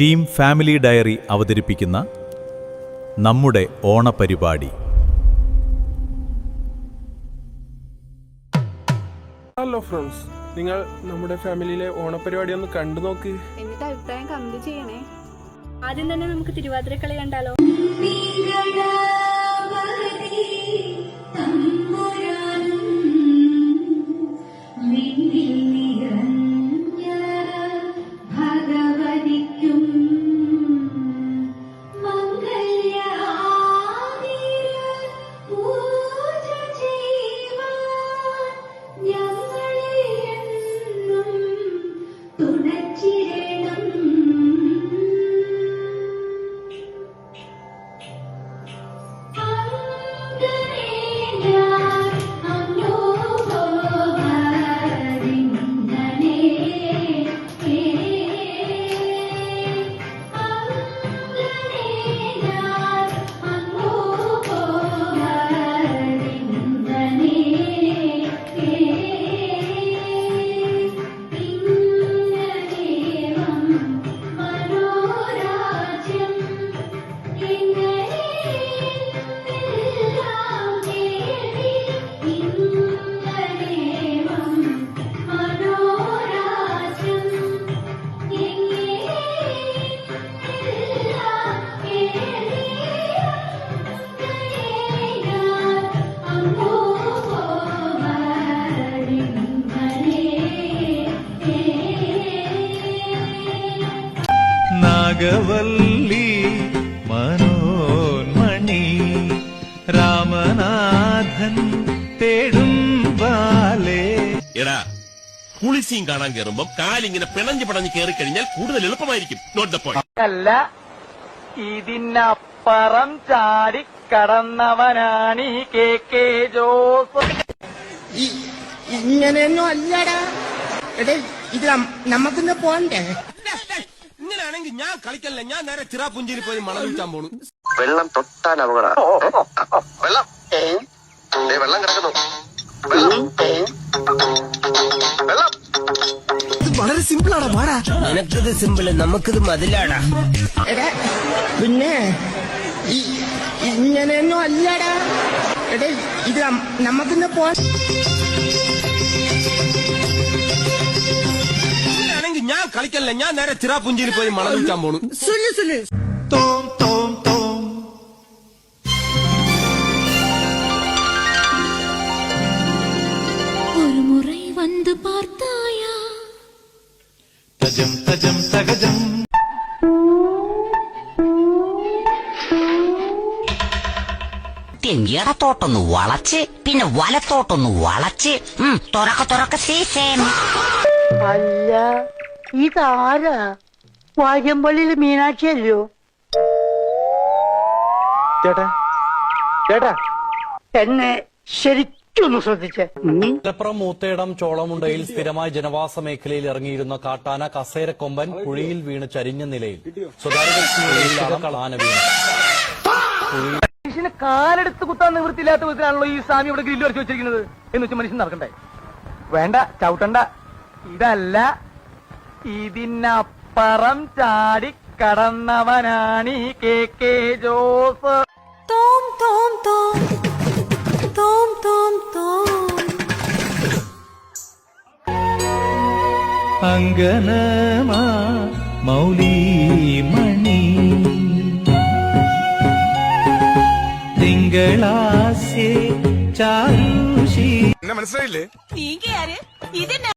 Team family diary അവതരിപ്പിക്കുന്ന നമ്മുടെ ഓണപരിപാടി. Hello friends, നിങ്ങൾ നമ്മുടെ ഫാമിലിയിലെ ഓണപരിപാടി ഒന്ന് കണ്ടു നോക്ക്. എന്നിട്ട് അഭിപ്രായം കമന്റ് ചെയ്യണേ. ആദ്യം തന്നെ നമുക്ക് തിരുവാതിരക്കളി കണ്ടാലോ? നാഗവല്ലി മനോന്മണി രാമനാഥൻ തേടും ബാലേ. എടാ, കുളിസീൻ കാണാൻ കയറുമ്പോ കാലിങ്ങനെ പിണഞ്ഞ് കയറി കഴിഞ്ഞാൽ കൂടുതൽ എളുപ്പമായിരിക്കും. Note the point. അല്ല, ഇതിനപ്പുറം ചാടി കടന്നവനാണ് ഈ കെ ജോസ്. ഇങ്ങനെയൊന്നും അല്ലടാ. എടേ, ഇത് നമുക്കിന്ന് പോണ്ടേ? ഇങ്ങനെയാണെങ്കിൽ ഞാൻ കളിക്കല്ല, ഞാൻ നേരെ ചിറാപുഞ്ചിയിൽ പോയി മണം വിൽക്കാൻ പോണു. വെള്ളം തൊട്ടാൽ അപകടം. വെള്ളം വെള്ളം കിടക്കുന്നു. വെള്ളം വളരെ സിമ്പിൾ ആടാ. പാടാ, നിനക്കിത് സിമ്പിള്, നമുക്കിത് മതിലാടാ. എടാ, പിന്നെ ഇങ്ങനെയൊന്നും അല്ലടാ. എടേ, ഇത് നമുക്കിന്ന് പോ. ഇങ്ങനെയാണെങ്കിൽ ഞാൻ കളിക്കല്ല, ഞാൻ നേരെ ചിറാപുഞ്ചിയിൽ പോയി മണം വിൽക്കാൻ പോണു. തോം തോം തോം ഒരു മുறை வந்து பார்த்தாயா തജം തജം തകജം. ഇടത്തോട്ടൊന്ന് വളച്ച് പിന്നെ വലത്തോട്ടൊന്ന് വളച്ച് തുറക്ക സീസേം. അല്ല, ഇതാരാ? വാര്യമ്പള്ളിയില് മീനാക്ഷി അല്ലയോ? ചേട്ടാ ചേട്ടാ, എന്നെ ശരിക്കൊന്ന് ശ്രദ്ധിച്ചേ. മലപ്പുറം മൂത്തേടം ചോളമുണ്ടയിൽ സ്ഥിരമായി ജനവാസ മേഖലയിൽ ഇറങ്ങിയിരുന്ന കാട്ടാന കസേരക്കൊമ്പൻ കുഴിയിൽ വീണ് ചരിഞ്ഞ നിലയിൽ. സ്വകാര്യ ആന വീണു. മനുഷ്യന് കാലെടുത്ത് കുത്താൻ നിവൃത്തിയില്ലാത്ത വിധത്തിലാണല്ലോ ഈ സ്വാമി ഇവിടെ ഗ്രില്ല് വരച്ച് വെച്ചിരിക്കുന്നത്. എന്ന് വെച്ചാൽ മനുഷ്യൻ നടക്കണ്ടേ? വേണ്ട, ചവിട്ടണ്ട. ഇതല്ല, ഇതിനപ്പുറം ചാടി കടന്നവനാണ് ഈ കെ ജോസ്. തോം തോം തോം തോം തോം തോം അങ്കനമാ മൗലി മണി തിങ്കളാസ്യേ ചാരുഷി. മനസ്സിലായില്ലേ? നീ